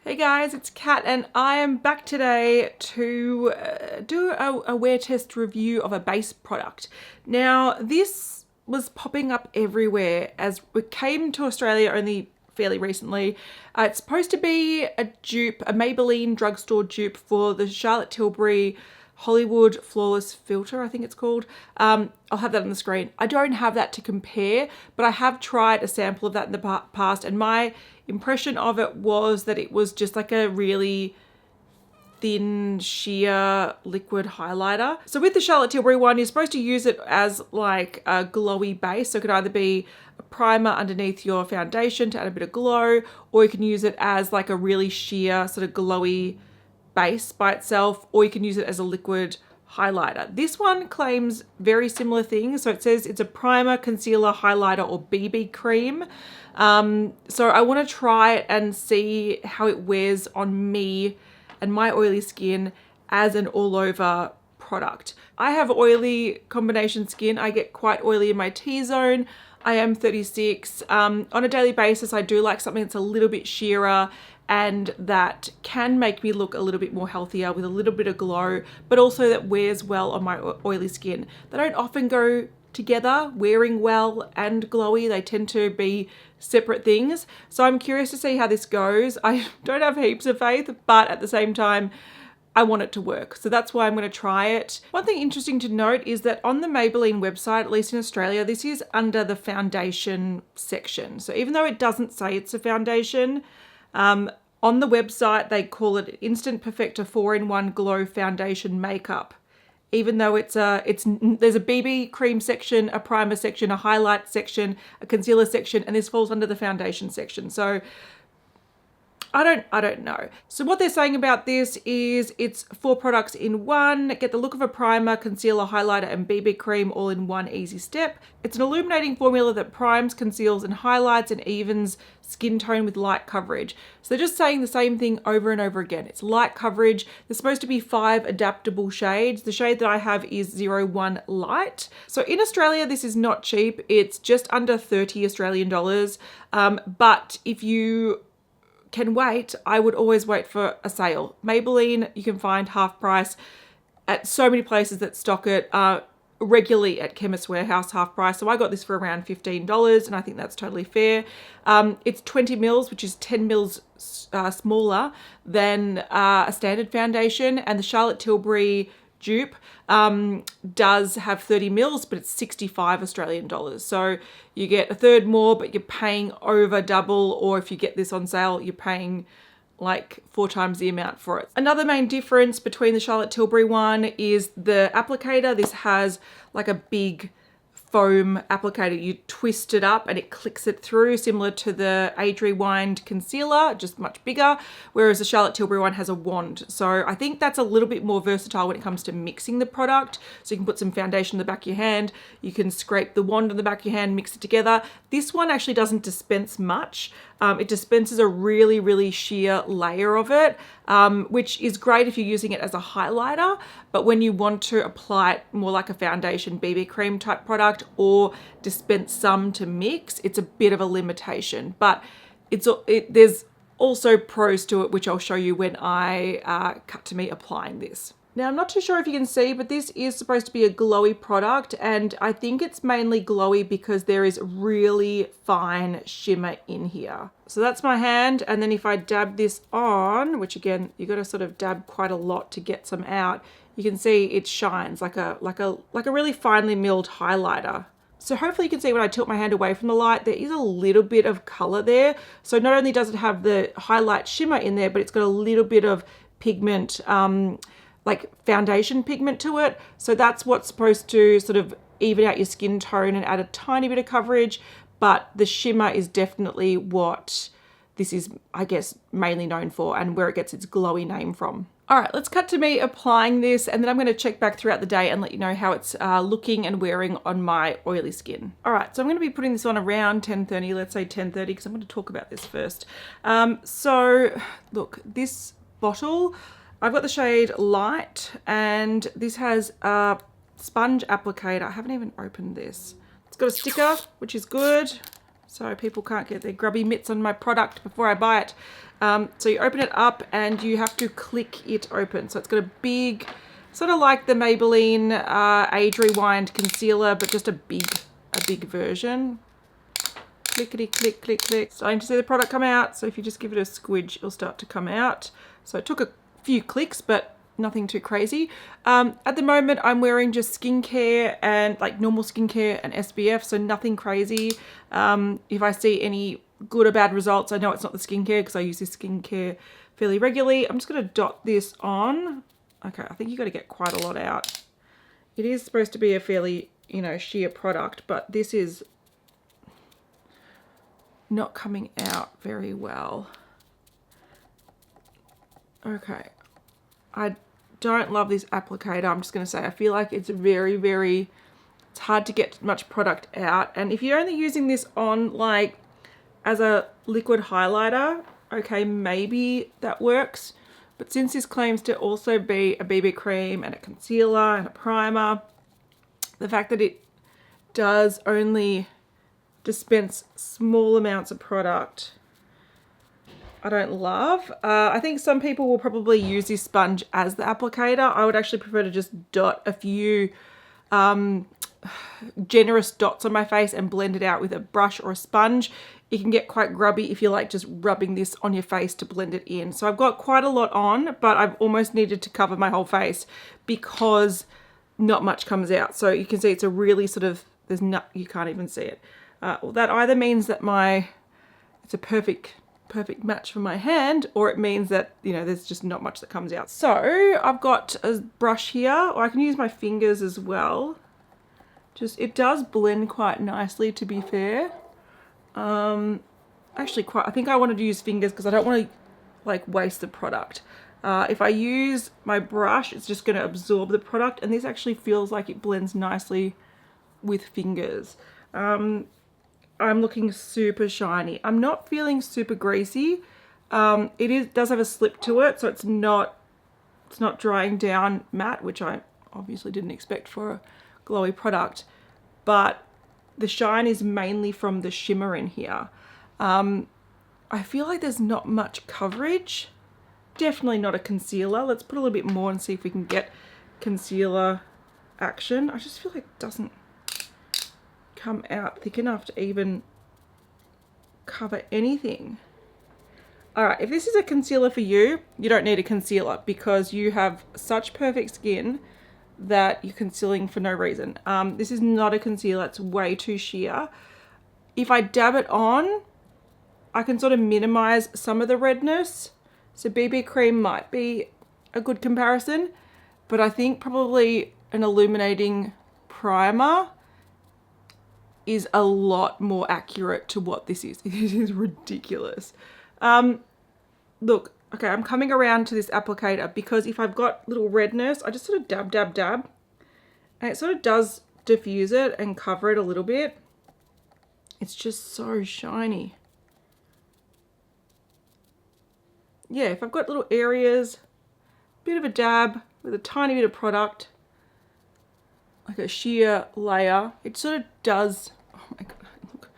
Hey guys, it's Kat and I am back today to do a wear test review of a base product. Now this was popping up everywhere as it came to Australia only fairly recently. It's supposed to be a dupe, a Maybelline drugstore dupe for the Charlotte Tilbury Hollywood Flawless Filter, I think it's called. I'll have that on the screen. I don't have that to compare, but I have tried a sample of that in the past, and my impression of it was that it was just like a really thin, sheer liquid highlighter. So with the Charlotte Tilbury one, you're supposed to use it as like a glowy base. So it could either be a primer underneath your foundation to add a bit of glow, or you can use it as like a really sheer sort of glowy base by itself, or you can use it as a liquid highlighter. This one claims very similar things. So it says it's a primer, concealer, highlighter, or BB cream. So I want to try it and see how it wears on me and my oily skin as an all over product. I have oily combination skin. I get quite oily in my T-zone. I am 36. On a daily basis, I do like something that's a little bit sheerer and that can make me look a little bit more healthier with a little bit of glow, but also that wears well on my oily skin. They don't often go together, wearing well and glowy. They tend to be separate things. So I'm curious to see how this goes. I don't have heaps of faith, but at the same time, I want it to work. So that's why I'm going to try it. One thing interesting to note is that on the Maybelline website, at least in Australia, this is under the foundation section. So even though it doesn't say it's a foundation, on the website, they call it Instant Perfector 4-in-1 Glow Foundation Makeup. Even though there's a BB cream section, a primer section, a highlight section, a concealer section, and this falls under the foundation section. So I don't know. So what they're saying about this is it's 4 products in one. Get the look of a primer, concealer, highlighter, and BB cream all in one easy step. It's an illuminating formula that primes, conceals, and highlights and evens skin tone with light coverage. So they're just saying the same thing over and over again. It's light coverage. There's supposed to be 5 adaptable shades. The shade that I have is 01 Light. So in Australia, this is not cheap. It's just under 30 Australian dollars. But if you can wait, I would always wait for a sale. Maybelline, you can find half price at so many places that stock it, regularly at Chemist Warehouse half price. So I got this for around $15 and I think that's totally fair. It's 20 mils, which is 10 mils smaller than a standard foundation, and the Charlotte Tilbury dupe does have 30 mils, but it's 65 Australian dollars. So you get a third more, but you're paying over double, or if you get this on sale, you're paying like 4 times the amount for it. Another main difference between the Charlotte Tilbury one is the applicator. This has like a big foam applicator. You twist it up and it clicks it through, similar to the Age Rewind concealer, just much bigger, whereas the Charlotte Tilbury one has a wand. So I think that's a little bit more versatile when it comes to mixing the product. So you can put some foundation on the back of your hand, you can scrape the wand on the back of your hand, mix it together. This one actually doesn't dispense much. It dispenses a really, really sheer layer of it, which is great if you're using it as a highlighter, but when you want to apply it more like a foundation BB cream type product or dispense some to mix, it's a bit of a limitation. But there's also pros to it, which I'll show you when I cut to me applying this. Now, I'm not too sure if you can see, but this is supposed to be a glowy product, and I think it's mainly glowy because there is really fine shimmer in here. So that's my hand, and then if I dab this on, which again, you got to sort of dab quite a lot to get some out, you can see it shines like a really finely milled highlighter. So hopefully you can see when I tilt my hand away from the light, there is a little bit of color there. So not only does it have the highlight shimmer in there, but it's got a little bit of pigment, like foundation pigment to it. So that's what's supposed to sort of even out your skin tone and add a tiny bit of coverage. But the shimmer is definitely what this is, I guess, mainly known for and where it gets its glowy name from. All right, let's cut to me applying this, and then I'm going to check back throughout the day and let you know how it's looking and wearing on my oily skin. All right, so I'm going to be putting this on around 10:30, let's say 10:30, because I'm going to talk about this first. So look, this bottle, I've got the shade Light, and this has a sponge applicator. I haven't even opened this. It's got a sticker, which is good, so people can't get their grubby mitts on my product before I buy it. So you open it up and you have to click it open. So it's got a big, sort of like the Maybelline Age Rewind concealer, but just a big version. Clickety click, click, click. Starting to see the product come out. So if you just give it a squidge, it'll start to come out. So it took a few clicks, but nothing too crazy. At the moment, I'm wearing just skincare and like normal skincare and SPF, so nothing crazy. If I see any good or bad results, I know it's not the skincare because I use this skincare fairly regularly. I'm just going to dot this on. Okay, I think you got to get quite a lot out. It is supposed to be a fairly, you know, sheer product, but this is not coming out very well. Okay, I don't love this applicator. I'm just going to say I feel like it's very, it's hard to get much product out. And if you're only using this on like as a liquid highlighter, okay, maybe that works. But since this claims to also be a BB cream and a concealer and a primer, the fact that it does only dispense small amounts of product, I don't love. I think some people will probably use this sponge as the applicator. I would actually prefer to just dot a few generous dots on my face and blend it out with a brush or a sponge. It can get quite grubby if you like just rubbing this on your face to blend it in. So I've got quite a lot on, but I've almost needed to cover my whole face because not much comes out. So you can see it's a really sort of, you can't even see it. Well, that either means that it's a perfect match for my hand, or it means that, you know, there's just not much that comes out. So I've got a brush here, or I can use my fingers as well. It does blend quite nicely, to be fair. Actually I think I wanted to use fingers because I don't want to like waste the product. If I use my brush, it's just going to absorb the product, and this actually feels like it blends nicely with fingers. I'm looking super shiny. I'm not feeling super greasy. It does have a slip to it, so it's not drying down matte, which I obviously didn't expect for a glowy product. But the shine is mainly from the shimmer in here. I feel like there's not much coverage. Definitely not a concealer. Let's put a little bit more and see if we can get concealer action. I just feel like it doesn't come out thick enough to even cover anything. All right, if this is a concealer for you, you don't need a concealer because you have such perfect skin that you're concealing for no reason. This is not a concealer, it's way too sheer. If I dab it on, I can sort of minimize some of the redness. So BB cream might be a good comparison, but I think probably an illuminating primer is a lot more accurate to what this is. It is ridiculous. Look, okay, I'm coming around to this applicator because if I've got little redness, I just sort of dab, dab, dab, and it sort of does diffuse it and cover it a little bit. It's just so shiny. Yeah, if I've got little areas, bit of a dab with a tiny bit of product, like a sheer layer, it sort of does. Oh my god, look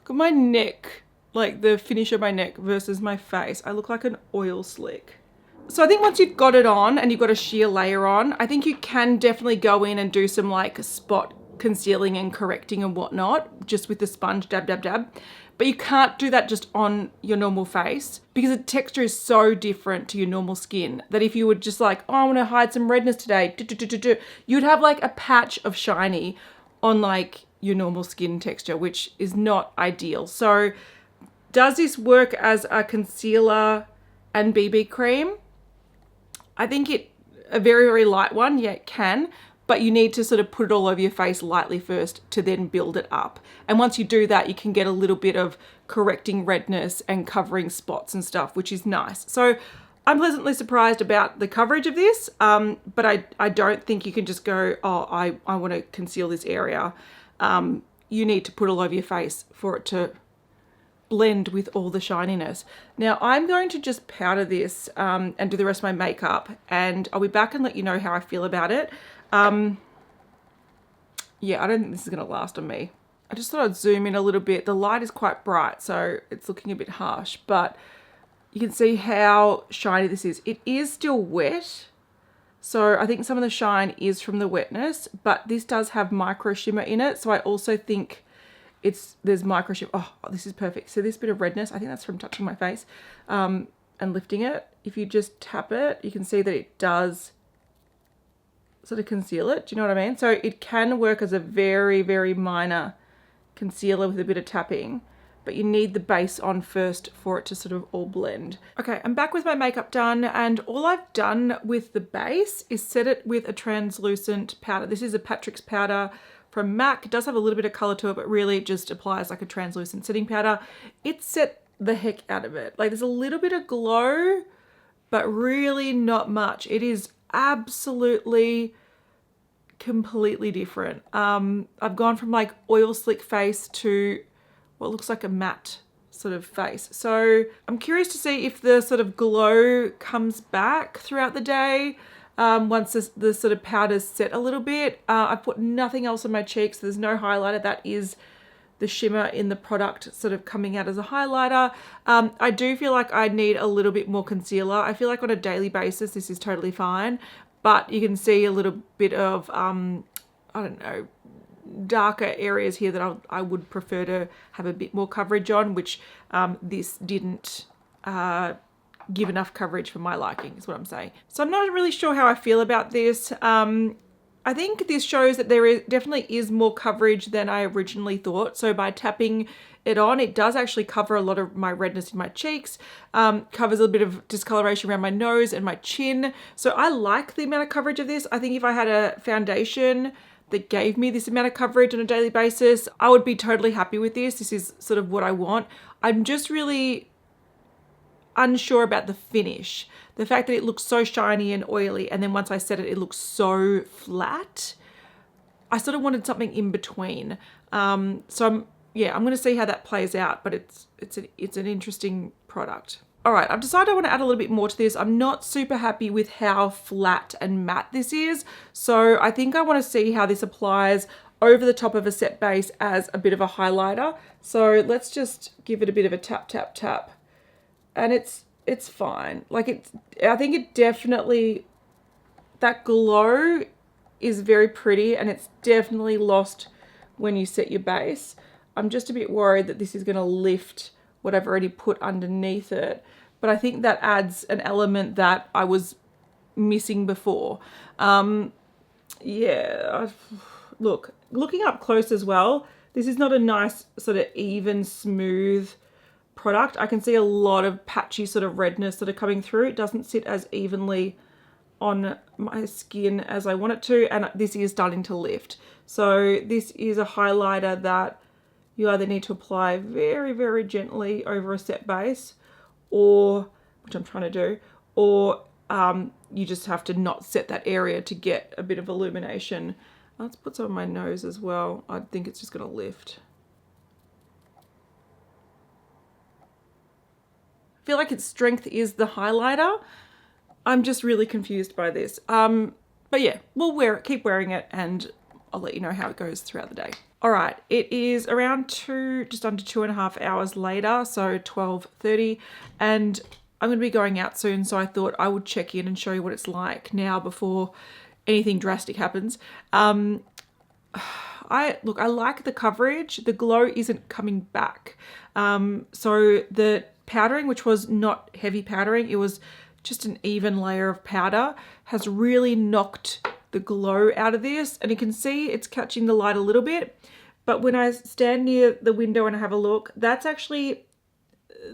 at my neck, like the finish of my neck versus my face. I look like an oil slick. So I think once you've got it on and you've got a sheer layer on, I think you can definitely go in and do some like spot concealing and correcting and whatnot, just with the sponge, dab, dab, dab. But you can't do that just on your normal face because the texture is so different to your normal skin that if you would just like, oh, I want to hide some redness today, you'd have like a patch of shiny on like your normal skin texture, which is not ideal. So does this work as a concealer and BB cream? I think a very, very light one, yeah, it can. But you need to sort of put it all over your face lightly first to then build it up. And once you do that, you can get a little bit of correcting redness and covering spots and stuff, which is nice. So I'm pleasantly surprised about the coverage of this, but I don't think you can just go, oh, I want to conceal this area. You need to put it all over your face for it to blend with all the shininess. Now I'm going to just powder this and do the rest of my makeup, and I'll be back and let you know how I feel about it. Yeah, I don't think this is going to last on me. I just thought I'd zoom in a little bit. The light is quite bright, so it's looking a bit harsh, but you can see how shiny this is. It is still wet. So I think some of the shine is from the wetness, but this does have micro shimmer in it. So I also think there's micro shimmer. Oh, this is perfect. So this bit of redness, I think that's from touching my face and lifting it. If you just tap it, you can see that it does sort of conceal it. Do you know what I mean? So it can work as a very, very minor concealer with a bit of tapping, but you need the base on first for it to sort of all blend. Okay, I'm back with my makeup done, and all I've done with the base is set it with a translucent powder. This is a Patrick's powder from MAC. It does have a little bit of color to it, but really it just applies like a translucent setting powder. It set the heck out of it. Like there's a little bit of glow, but really not much. It is absolutely completely different. I've gone from like oil slick face to what looks like a matte sort of face. So I'm curious to see if the sort of glow comes back throughout the day once the sort of powder's set a little bit. I put nothing else on my cheeks. There's no highlighter. That is the shimmer in the product sort of coming out as a highlighter. I do feel like I need a little bit more concealer. I feel like on a daily basis this is totally fine, but you can see a little bit of I don't know, darker areas here that I would prefer to have a bit more coverage on, which this didn't give enough coverage for my liking, is what I'm saying. So I'm not really sure how I feel about this. I think this shows that there definitely is more coverage than I originally thought. So by tapping it on, it does actually cover a lot of my redness in my cheeks, covers a bit of discoloration around my nose and my chin. So I like the amount of coverage of this. I think if I had a foundation that gave me this amount of coverage on a daily basis, I would be totally happy with this. This is sort of what I want. I'm just really unsure about the finish. The fact that it looks so shiny and oily, and then once I set it, it looks so flat. I sort of wanted something in between. So I'm going to see how that plays out, but it's an interesting product. All right, I've decided I want to add a little bit more to this. I'm not super happy with how flat and matte this is. So I think I want to see how this applies over the top of a set base as a bit of a highlighter. So let's just give it a bit of a tap, tap, tap. And it's fine. Like I think it definitely, that glow is very pretty, and it's definitely lost when you set your base. I'm just a bit worried that this is going to lift what I've already put underneath it. But I think that adds an element that I was missing before. Look, looking up close as well, this is not a nice sort of even, smooth product. I can see a lot of patchy sort of redness that are coming through. It doesn't sit as evenly on my skin as I want it to, and this is starting to lift. So this is a highlighter that you either need to apply very, very gently over a set base, or, which I'm trying to do, or you just have to not set that area to get a bit of illumination. Let's put some on my nose as well. I think it's just going to lift. I feel like its strength is the highlighter. I'm just really confused by this. But yeah, we'll wear it, keep wearing it, and I'll let you know how it goes throughout the day. All right, it is around just under 2.5 hours later, so 12:30, and I'm going to be going out soon, so I thought I would check in and show you what it's like now before anything drastic happens. I like the coverage. The glow isn't coming back. So the powdering, which was not heavy powdering, it was just an even layer of powder, has really knocked the glow out of this, and you can see it's catching the light a little bit. But when I stand near the window and have a look, that's actually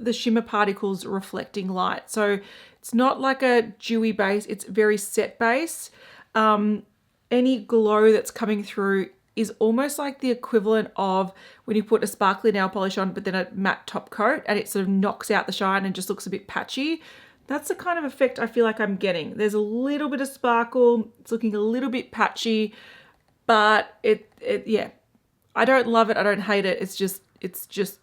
the shimmer particles reflecting light. So it's not like a dewy base, it's very set base. Any glow that's coming through is almost like the equivalent of when you put a sparkly nail polish on but then a matte top coat, and it sort of knocks out the shine and just looks a bit patchy. That's the kind of effect I feel like I'm getting. There's a little bit of sparkle, it's looking a little bit patchy, but yeah, I don't love it, I don't hate it, it's just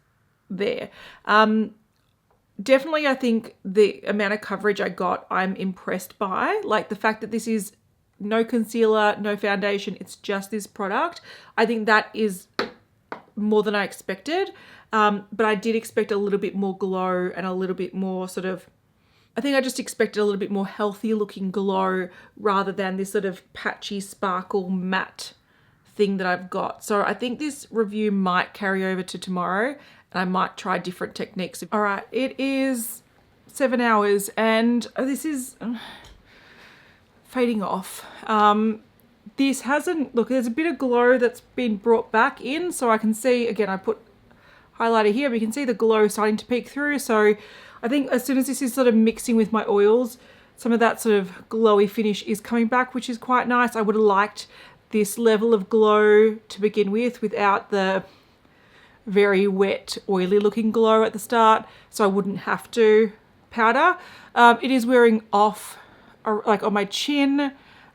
there. Definitely, I think the amount of coverage I got, I'm impressed by. Like the fact that this is no concealer, no foundation, it's just this product. I think that is more than I expected. But I did expect a little bit more glow and a little bit more sort of, I think I just expected a little bit more healthy looking glow rather than this sort of patchy sparkle matte thing that I've got. So I think this review might carry over to tomorrow and I might try different techniques. All right, it is 7 hours and this is fading off. This hasn't, look, there's a bit of glow that's been brought back in. So I can see, again, I put highlighter here, but you can see the glow starting to peek through. So I think as soon as this is sort of mixing with my oils, some of that sort of glowy finish is coming back, which is quite nice. I would have liked this level of glow to begin with without the very wet, oily looking glow at the start, so I wouldn't have to powder. It is wearing off, like on my chin,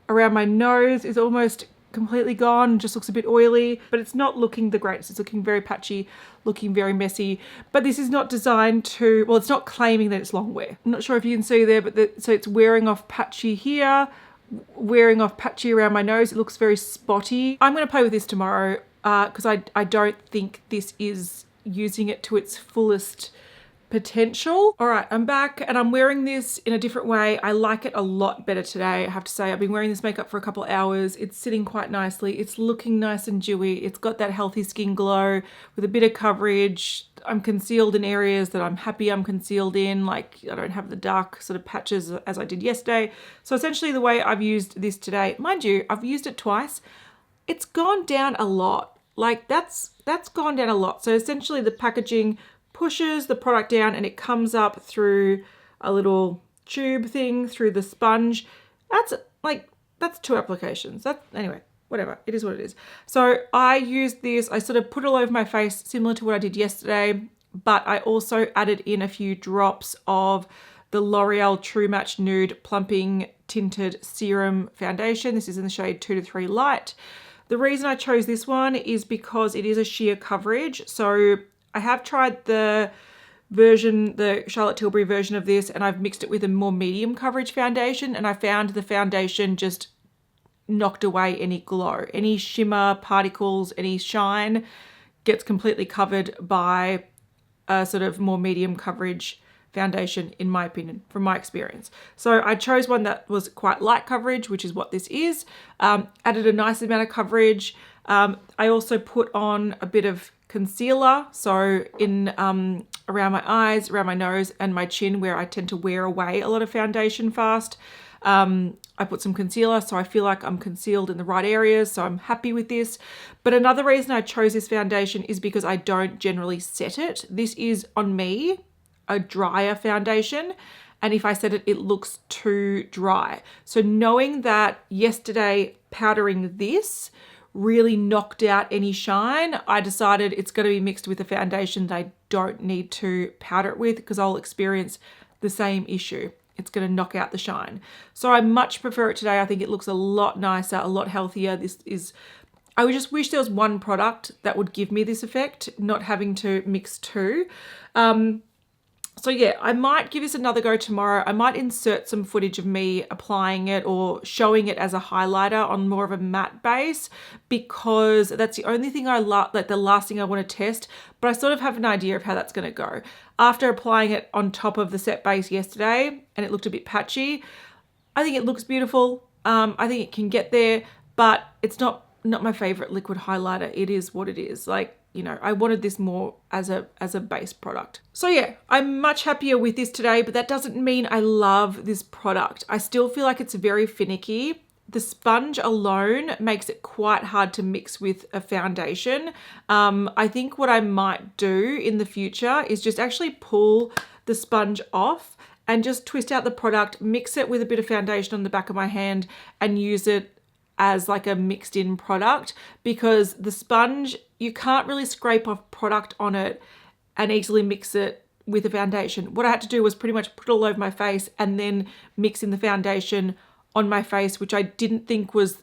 around my nose is almost completely gone, just looks a bit oily, but it's not looking the greatest. It's looking very patchy, looking very messy, but this is not designed to, well, it's not claiming that it's long wear. I'm not sure if you can see there, but so it's wearing off patchy here, wearing off patchy around my nose. It looks very spotty. I'm going to play with this tomorrow because I don't think this is using it to its fullest potential. All right, I'm back and I'm wearing this in a different way. I like it a lot better today, I have to say. I've been wearing this makeup for a couple of hours. It's sitting quite nicely. It's looking nice and dewy. It's got that healthy skin glow with a bit of coverage. I'm concealed in areas that I'm happy I'm concealed in, like I don't have the dark sort of patches as I did yesterday. So essentially the way I've used this today, mind you, I've used it twice. It's gone down a lot. Like that's gone down a lot. So essentially the packaging pushes the product down and it comes up through a little tube thing through the sponge. That's 2 applications. Anyway, whatever, it is what it is. So I used this, I sort of put it all over my face similar to what I did yesterday, but I also added in a few drops of the L'Oreal True Match Nude Plumping Tinted Serum Foundation. This is in the shade 2 to 3 Light. The reason I chose this one is because it is a sheer coverage. So I have tried the Charlotte Tilbury version of this, and I've mixed it with a more medium coverage foundation, and I found the foundation just knocked away any glow. Any shimmer, particles, any shine gets completely covered by a sort of more medium coverage foundation, in my opinion, from my experience. So I chose one that was quite light coverage, which is what this is. Added a nice amount of coverage. I also put on a bit of concealer, so in around my eyes, around my nose and my chin, where I tend to wear away a lot of foundation fast. I put some concealer, so I feel like I'm concealed in the right areas, so I'm happy with this. But another reason I chose this foundation is because I don't generally set it. This is, on me, a drier foundation, and if I set it, it looks too dry. So knowing that yesterday powdering this really knocked out any shine, I decided it's going to be mixed with a foundation that I don't need to powder it with, because I'll experience the same issue. It's going to knock out the shine. So I much prefer it today. I think it looks a lot nicer, a lot healthier. I would just wish there was one product that would give me this effect, not having to mix 2. So yeah, I might give this another go tomorrow. I might insert some footage of me applying it or showing it as a highlighter on more of a matte base, because that's the only thing like the last thing I want to test, but I sort of have an idea of how that's going to go. After applying it on top of the set base yesterday and it looked a bit patchy, I think it looks beautiful. I think it can get there, but it's not my favorite liquid highlighter. It is what it is. Like, you know, I wanted this more as a base product. So yeah, I'm much happier with this today, but that doesn't mean I love this product. I still feel like it's very finicky. The sponge alone makes it quite hard to mix with a foundation. I think what I might do in the future is just actually pull the sponge off and just twist out the product, mix it with a bit of foundation on the back of my hand and use it as like a mixed in product, because the sponge, you can't really scrape off product on it and easily mix it with a foundation. What I had to do was pretty much put it all over my face and then mix in the foundation on my face, which I didn't think was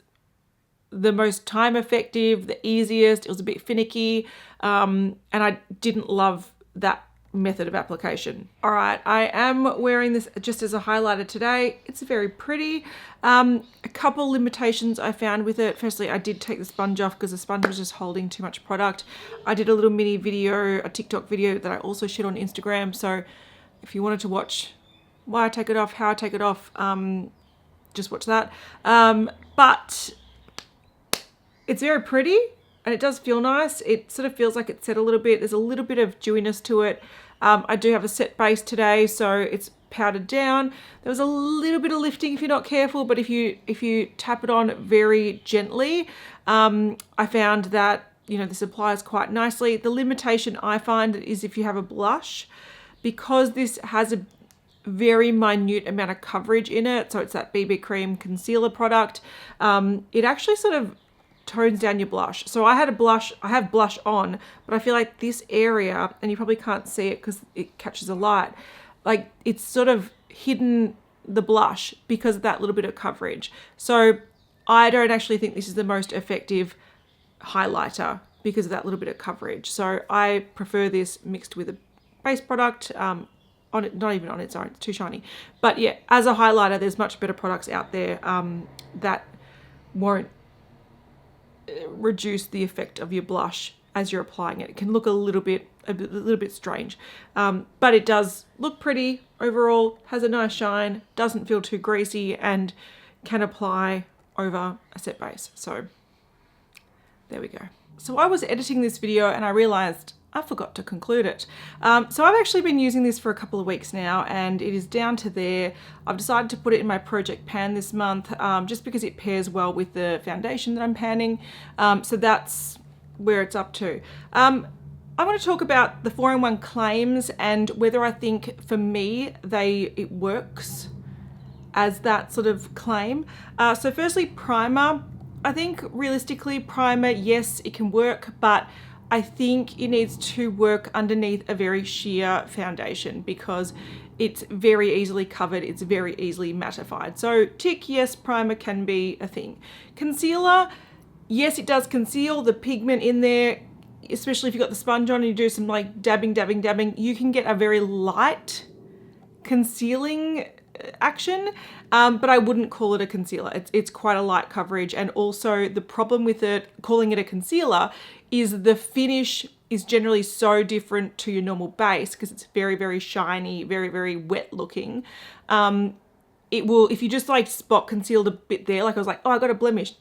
the most time effective, the easiest. It was a bit finicky, and I didn't love that method of application. All right, I am wearing this just as a highlighter today. It's very pretty. A couple limitations I found with it. Firstly, I did take the sponge off because the sponge was just holding too much product. I did a little mini video, a TikTok video that I also shared on Instagram. So if you wanted to watch why I take it off, how I take it off, just watch that. But it's very pretty and it does feel nice. It sort of feels like it's set a little bit. There's a little bit of dewiness to it. I do have a set base today, so it's powdered down. There was a little bit of lifting if you're not careful, but if you tap it on very gently, I found that, you know, this applies quite nicely. The limitation I find is if you have a blush, because this has a very minute amount of coverage in it, so it's that BB cream concealer product, it actually sort of tones down your blush. So I have blush on, but I feel like this area, and you probably can't see it because it catches the light, like it's sort of hidden the blush because of that little bit of coverage. So I don't actually think this is the most effective highlighter because of that little bit of coverage. So I prefer this mixed with a base product, on it, not even on its own, it's too shiny. But yeah, as a highlighter, there's much better products out there that won't reduce the effect of your blush as you're applying it. It can look a little bit strange, but it does look pretty overall, has a nice shine, doesn't feel too greasy, and can apply over a set base. So there we go. So I was editing this video and I realized I forgot to conclude it. So I've actually been using this for a couple of weeks now and it is down to there. I've decided to put it in my project pan this month just because it pairs well with the foundation that I'm panning. So that's where it's up to. I want to talk about the 4-in-1 claims and whether I think for me it works as that sort of claim. So firstly, primer. I think realistically primer, yes, it can work, but I think it needs to work underneath a very sheer foundation because it's very easily covered, it's very easily mattified. So tick, yes, primer can be a thing. Concealer, yes, it does conceal the pigment in there, especially if you've got the sponge on and you do some like dabbing, you can get a very light concealing action, but I wouldn't call it a concealer. It's quite a light coverage, and also the problem with it, calling it a concealer, is the finish is generally so different to your normal base because it's very, very shiny, very, very wet looking. It will, if you just like spot concealed a bit there, like I was like, oh, I got a blemish, ...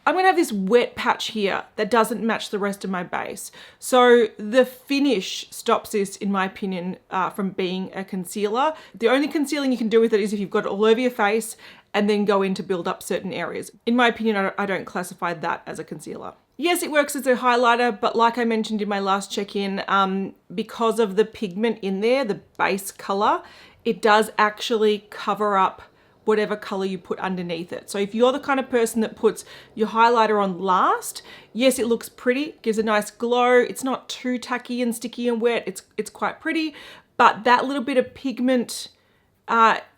I'm gonna have this wet patch here that doesn't match the rest of my base. So the finish stops this, in my opinion, from being a concealer. The only concealing you can do with it is if you've got it all over your face and then go in to build up certain areas. In my opinion, I don't classify that as a concealer. Yes, it works as a highlighter, but like I mentioned in my last check-in, because of the pigment in there, the base color, it does actually cover up whatever color you put underneath it. So if you're the kind of person that puts your highlighter on last, yes, it looks pretty, gives a nice glow. It's not too tacky and sticky and wet. It's quite pretty, but that little bit of pigment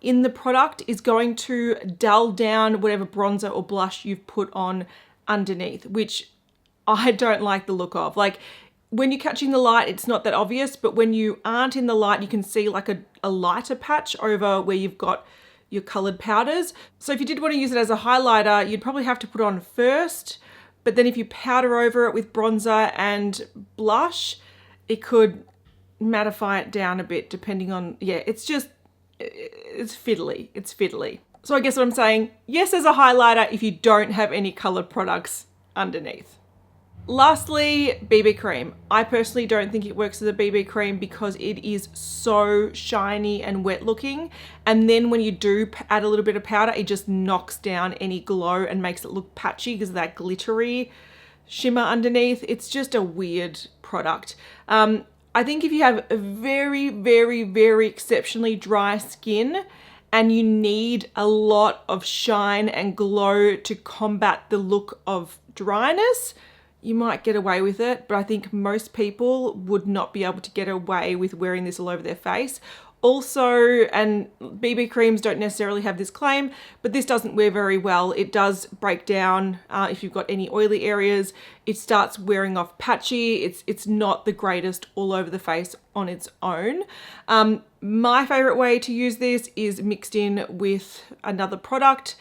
in the product is going to dull down whatever bronzer or blush you've put on underneath, which I don't like the look of. Like when you're catching the light, it's not that obvious, but when you aren't in the light, you can see like a lighter patch over where you've got your colored powders. So if you did want to use it as a highlighter, you'd probably have to put on first, but then if you powder over it with bronzer and blush, it could mattify it down a bit depending on, yeah, it's fiddly. So I guess what I'm saying, yes, as a highlighter if you don't have any colored products underneath. Lastly, BB cream. I personally don't think it works as a BB cream because it is so shiny and wet looking. And then when you do add a little bit of powder, it just knocks down any glow and makes it look patchy because of that glittery shimmer underneath. It's just a weird product. I think if you have a very, very, very exceptionally dry skin and you need a lot of shine and glow to combat the look of dryness, you might get away with it, but I think most people would not be able to get away with wearing this all over their face. Also, and BB creams don't necessarily have this claim, but this doesn't wear very well. It does break down if you've got any oily areas. It starts wearing off patchy. It's not the greatest all over the face on its own. My favorite way to use this is mixed in with another product.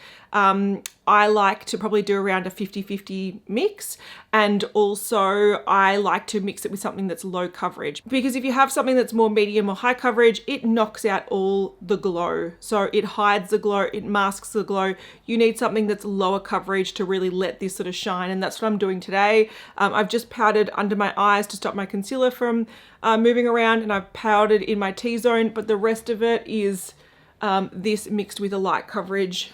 I like to probably do around a 50-50 mix, and also I like to mix it with something that's low coverage, because if you have something that's more medium or high coverage, it knocks out all the glow. So it hides the glow, it masks the glow. You need something that's lower coverage to really let this sort of shine, and that's what I'm doing today. I've just powdered under my eyes to stop my concealer from moving around, and I've powdered in my T-zone, but the rest of it is this mixed with a light coverage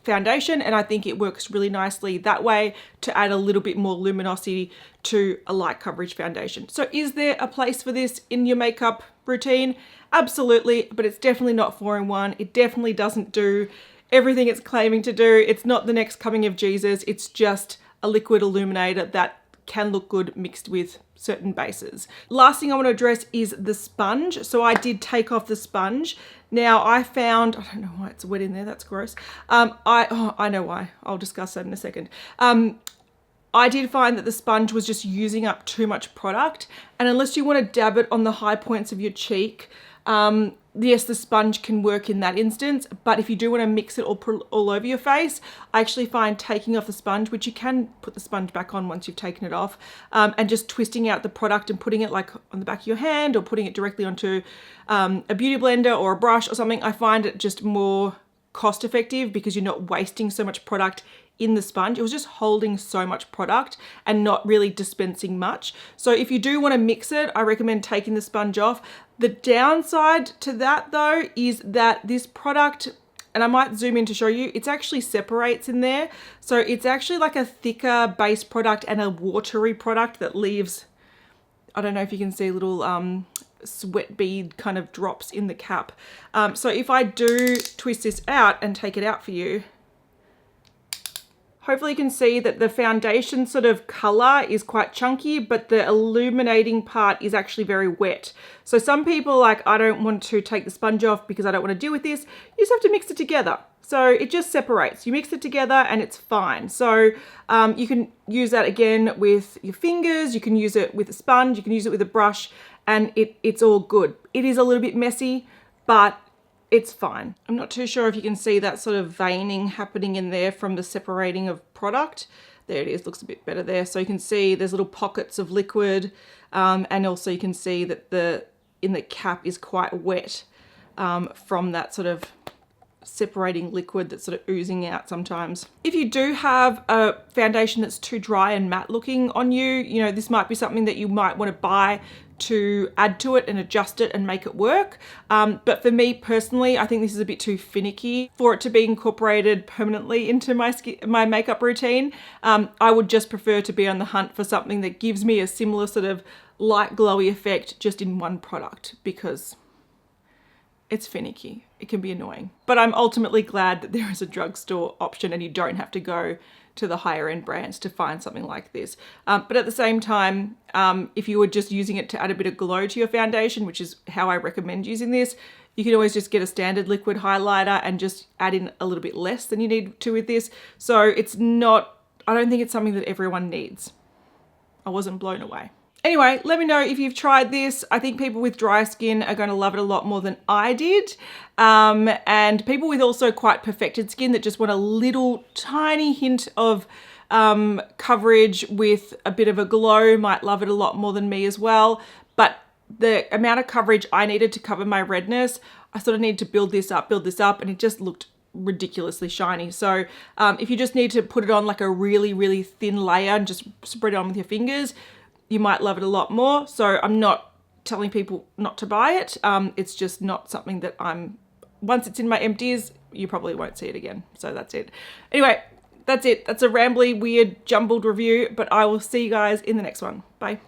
foundation, and I think it works really nicely that way to add a little bit more luminosity to a light coverage foundation. So is there a place for this in your makeup routine? Absolutely, but it's definitely not 4-in-1. It definitely doesn't do everything it's claiming to do. It's not the next coming of Jesus. It's just a liquid illuminator that can look good mixed with certain bases. Last thing I want to address is the sponge. So I did take off the sponge. Now I found, I don't know why it's wet in there, that's gross. I know why, I'll discuss that in a second. I did find that the sponge was just using up too much product, and unless you want to dab it on the high points of your cheek, yes, the sponge can work in that instance, but if you do want to mix it all over your face, I actually find taking off the sponge, which you can put the sponge back on once you've taken it off, and just twisting out the product and putting it like on the back of your hand or putting it directly onto a beauty blender or a brush or something, I find it just more cost effective because you're not wasting so much product in the sponge. It was just holding so much product and not really dispensing much. So if you do want to mix it, I recommend taking the sponge off. The downside to that though is that this product, and I might zoom in to show you, it actually separates in there. So it's actually like a thicker base product and a watery product that leaves, I don't know if you can see little sweat bead kind of drops in the cap. So if I do twist this out and take it out for you, hopefully you can see that the foundation sort of color is quite chunky, but the illuminating part is actually very wet. So some people like, I don't want to take the sponge off because I don't want to deal with this. You just have to mix it together. So it just separates. You mix it together and it's fine. So you can use that again with your fingers. You can use it with a sponge. You can use it with a brush, and it's all good. It is a little bit messy, but it's fine. I'm not too sure if you can see that sort of veining happening in there from the separating of product. There it is, looks a bit better there. So you can see there's little pockets of liquid, and also you can see that the cap is quite wet from that sort of separating liquid that's sort of oozing out sometimes. If you do have a foundation that's too dry and matte looking on you, you know, this might be something that you might want to buy to add to it and adjust it and make it work. But for me personally, I think this is a bit too finicky for it to be incorporated permanently into my makeup routine. I would just prefer to be on the hunt for something that gives me a similar sort of light glowy effect just in one product, because it's finicky. It can be annoying. But I'm ultimately glad that there is a drugstore option and you don't have to go to the higher end brands to find something like this. But at the same time, if you were just using it to add a bit of glow to your foundation, which is how I recommend using this, you can always just get a standard liquid highlighter and just add in a little bit less than you need to with this. So it's not, I don't think it's something that everyone needs. I wasn't blown away. Anyway, let me know if you've tried this. I think people with dry skin are going to love it a lot more than I did. And people with also quite perfected skin that just want a little tiny hint of coverage with a bit of a glow might love it a lot more than me as well. But the amount of coverage I needed to cover my redness, I sort of need to build this up, and it just looked ridiculously shiny. So if you just need to put it on like a really, really thin layer and just spread it on with your fingers, you might love it a lot more. So I'm not telling people not to buy it. It's just not something that once it's in my empties, you probably won't see it again. So that's it. Anyway, that's it. That's a rambly, weird, jumbled review, but I will see you guys in the next one. Bye.